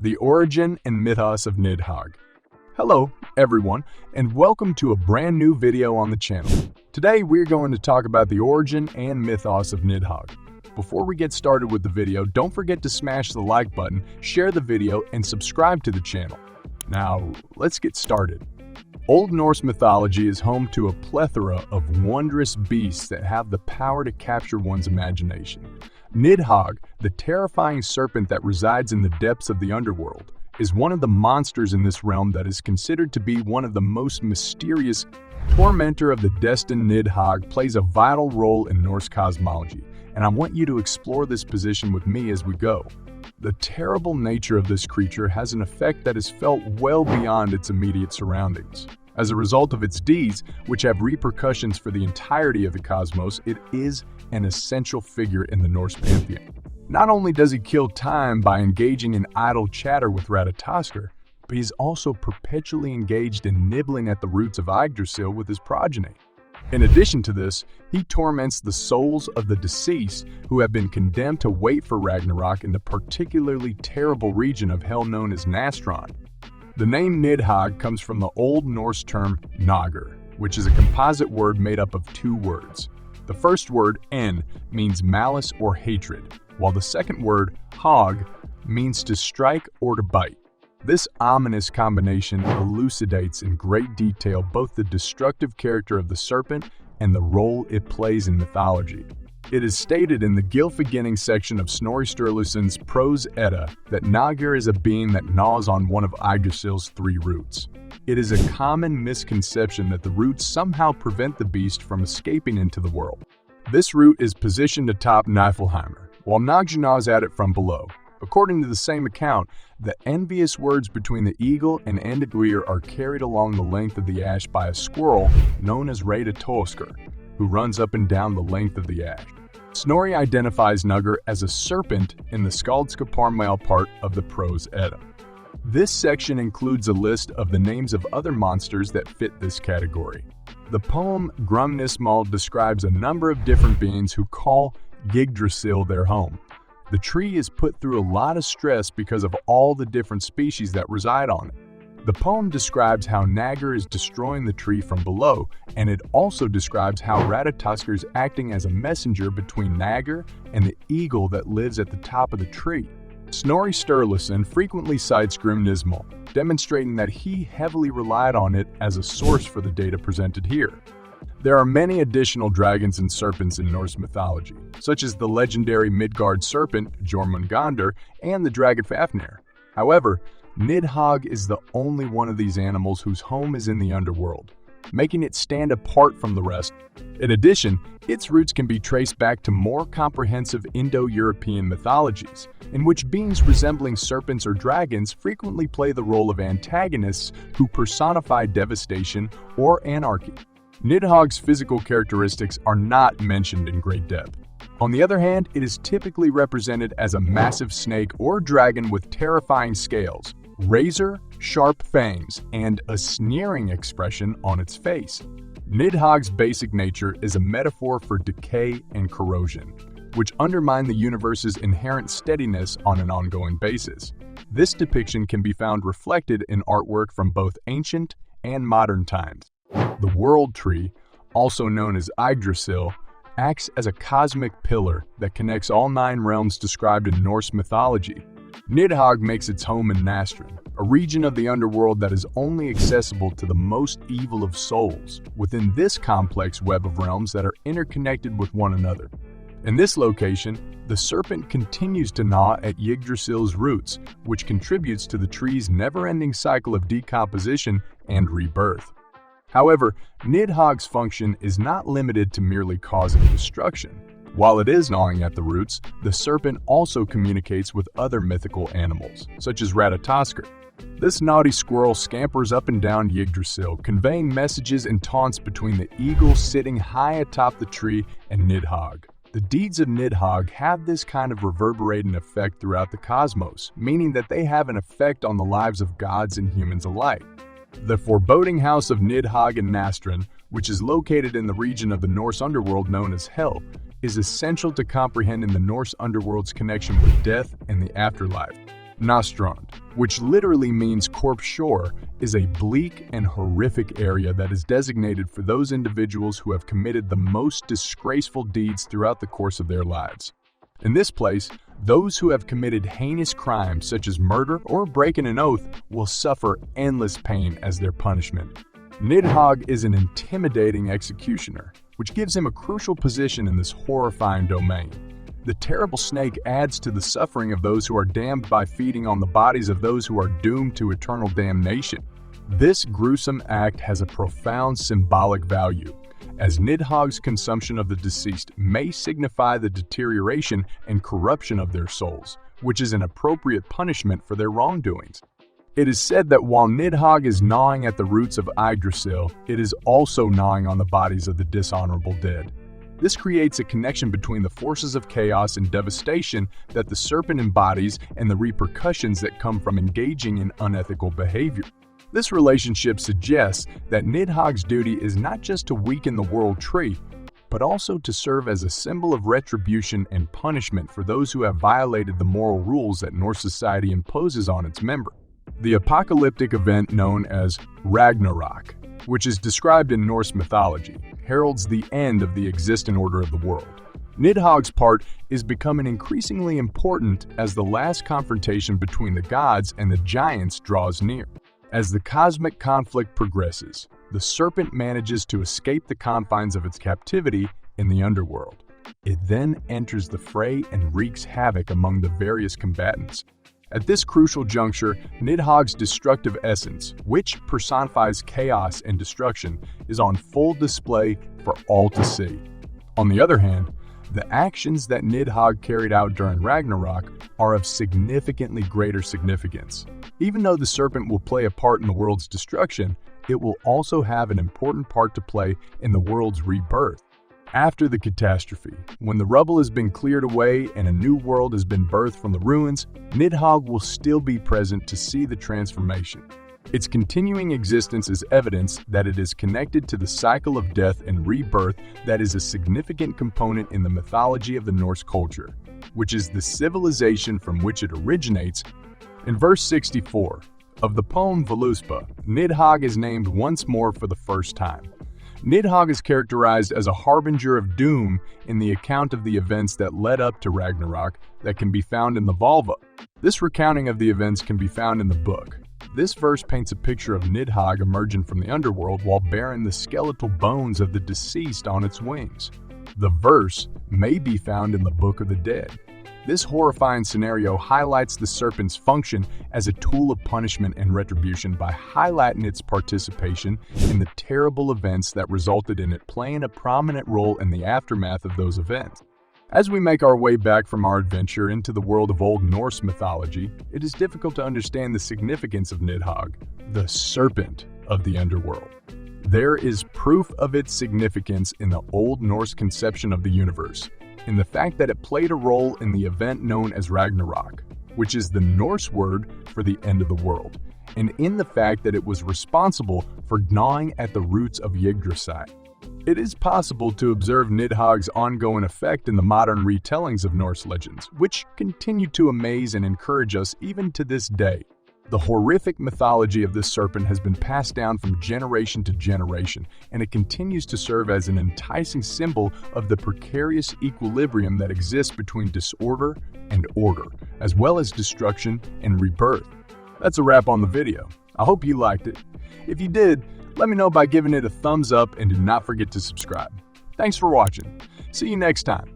The origin and mythos of Nidhogg. Hello, everyone, and welcome to a brand new video on the channel. Today, we're going to talk about the origin and mythos of Nidhogg. Before we get started with the video, don't forget to smash the like button, share the video, and subscribe to the channel. Now, let's get started. Old Norse mythology is home to a plethora of wondrous beasts that have the power to capture one's imagination. Nidhogg, the terrifying serpent that resides in the depths of the underworld, is one of the monsters in this realm that is considered to be one of the most mysterious. Tormentor of the destined Nidhogg plays a vital role in Norse cosmology, and I want you to explore this position with me as we go. The terrible nature of this creature has an effect that is felt well beyond its immediate surroundings. As a result of its deeds, which have repercussions for the entirety of the cosmos, it is an essential figure in the Norse pantheon. Not only does he kill time by engaging in idle chatter with Ratatoskr, but he's also perpetually engaged in nibbling at the roots of Yggdrasil with his progeny. In addition to this, he torments the souls of the deceased who have been condemned to wait for Ragnarok in the particularly terrible region of hell known as Nástrond. The name Nidhogg comes from the Old Norse term nagr, which is a composite word made up of two words. The first word, n, means malice or hatred, while the second word, hogg, means to strike or to bite. This ominous combination elucidates in great detail both the destructive character of the serpent and the role it plays in mythology. It is stated in the Gylfaginning section of Snorri Sturluson's Prose Edda that Nagr is a being that gnaws on one of Yggdrasil's three roots. It is a common misconception that the roots somehow prevent the beast from escaping into the world. This root is positioned atop Niflheimr, while Nagr gnaws at it from below. According to the same account, the envious words between the eagle and Endegwir are carried along the length of the ash by a squirrel known as Ratatoskr, who runs up and down the length of the ash. Snorri identifies Nagr as a serpent in the Skaldskaparmál part of the Prose Edda. This section includes a list of the names of other monsters that fit this category. The poem Grimoire describes a number of different beings who call Yggdrasil their home. The tree is put through a lot of stress because of all the different species that reside on it. The poem describes how Nagr is destroying the tree from below, and it also describes how Ratatoskr is acting as a messenger between Nagr and the eagle that lives at the top of the tree. Snorri Sturluson frequently cites Grimnismal, demonstrating that he heavily relied on it as a source for the data presented here. There are many additional dragons and serpents in Norse mythology, such as the legendary Midgard serpent Jormungandr and the dragon Fafnir. However, Nidhogg is the only one of these animals whose home is in the underworld, making it stand apart from the rest. In addition, its roots can be traced back to more comprehensive Indo-European mythologies, in which beings resembling serpents or dragons frequently play the role of antagonists who personify devastation or anarchy. Nidhogg's physical characteristics are not mentioned in great depth. On the other hand, it is typically represented as a massive snake or dragon with terrifying scales, razor-sharp fangs, and a sneering expression on its face. Nidhogg's basic nature is a metaphor for decay and corrosion, which undermine the universe's inherent steadiness on an ongoing basis. This depiction can be found reflected in artwork from both ancient and modern times. The World Tree, also known as Yggdrasil, acts as a cosmic pillar that connects all 9 realms described in Norse mythology. Nidhogg makes its home in Nástrond, a region of the underworld that is only accessible to the most evil of souls, within this complex web of realms that are interconnected with one another. In this location, the serpent continues to gnaw at Yggdrasil's roots, which contributes to the tree's never-ending cycle of decomposition and rebirth. However, Nidhogg's function is not limited to merely causing destruction. While it is gnawing at the roots, the serpent also communicates with other mythical animals, such as Ratatoskr. This naughty squirrel scampers up and down Yggdrasil, conveying messages and taunts between the eagle sitting high atop the tree and Nidhogg. The deeds of Nidhogg have this kind of reverberating effect throughout the cosmos, meaning that they have an effect on the lives of gods and humans alike. The foreboding house of Nidhogg and Nástrond, which is located in the region of the Norse underworld known as Hell, is essential to comprehending the Norse underworld's connection with death and the afterlife. Nástrond, which literally means corpse shore, is a bleak and horrific area that is designated for those individuals who have committed the most disgraceful deeds throughout the course of their lives. In this place, those who have committed heinous crimes such as murder or breaking an oath will suffer endless pain as their punishment. Nidhogg is an intimidating executioner, which gives him a crucial position in this horrifying domain. The terrible snake adds to the suffering of those who are damned by feeding on the bodies of those who are doomed to eternal damnation. This gruesome act has a profound symbolic value, as Nidhogg's consumption of the deceased may signify the deterioration and corruption of their souls, which is an appropriate punishment for their wrongdoings. It is said that while Nidhogg is gnawing at the roots of Yggdrasil, it is also gnawing on the bodies of the dishonorable dead. This creates a connection between the forces of chaos and devastation that the serpent embodies and the repercussions that come from engaging in unethical behavior. This relationship suggests that Nidhogg's duty is not just to weaken the world tree, but also to serve as a symbol of retribution and punishment for those who have violated the moral rules that Norse society imposes on its members. The apocalyptic event known as Ragnarok, which is described in Norse mythology, heralds the end of the existing order of the world. Nidhogg's part is becoming increasingly important as the last confrontation between the gods and the giants draws near. As the cosmic conflict progresses, the serpent manages to escape the confines of its captivity in the underworld. It then enters the fray and wreaks havoc among the various combatants. At this crucial juncture, Nidhogg's destructive essence, which personifies chaos and destruction, is on full display for all to see. On the other hand, the actions that Nidhogg carried out during Ragnarok are of significantly greater significance. Even though the serpent will play a part in the world's destruction, it will also have an important part to play in the world's rebirth. After the catastrophe, when the rubble has been cleared away and a new world has been birthed from the ruins, Nidhogg will still be present to see the transformation. Its continuing existence is evidence that it is connected to the cycle of death and rebirth that is a significant component in the mythology of the Norse culture, which is the civilization from which it originates. In verse 64 of the poem Völuspá, Nidhogg is named once more for the first time. Nidhogg is characterized as a harbinger of doom in the account of the events that led up to Ragnarok that can be found in the Volva. This recounting of the events can be found in the book. This verse paints a picture of Nidhogg emerging from the underworld while bearing the skeletal bones of the deceased on its wings. The verse may be found in the Book of the Dead. This horrifying scenario highlights the serpent's function as a tool of punishment and retribution by highlighting its participation in the terrible events that resulted in it playing a prominent role in the aftermath of those events. As we make our way back from our adventure into the world of Old Norse mythology, it is difficult to understand the significance of Nidhogg, the serpent of the underworld. There is proof of its significance in the Old Norse conception of the universe, in the fact that it played a role in the event known as Ragnarok, which is the Norse word for the end of the world, and in the fact that it was responsible for gnawing at the roots of Yggdrasil. It is possible to observe Nidhogg's ongoing effect in the modern retellings of Norse legends, which continue to amaze and encourage us even to this day. The horrific mythology of this serpent has been passed down from generation to generation, and it continues to serve as an enticing symbol of the precarious equilibrium that exists between disorder and order, as well as destruction and rebirth. That's a wrap on the video. I hope you liked it. If you did, let me know by giving it a thumbs up and do not forget to subscribe. Thanks for watching. See you next time.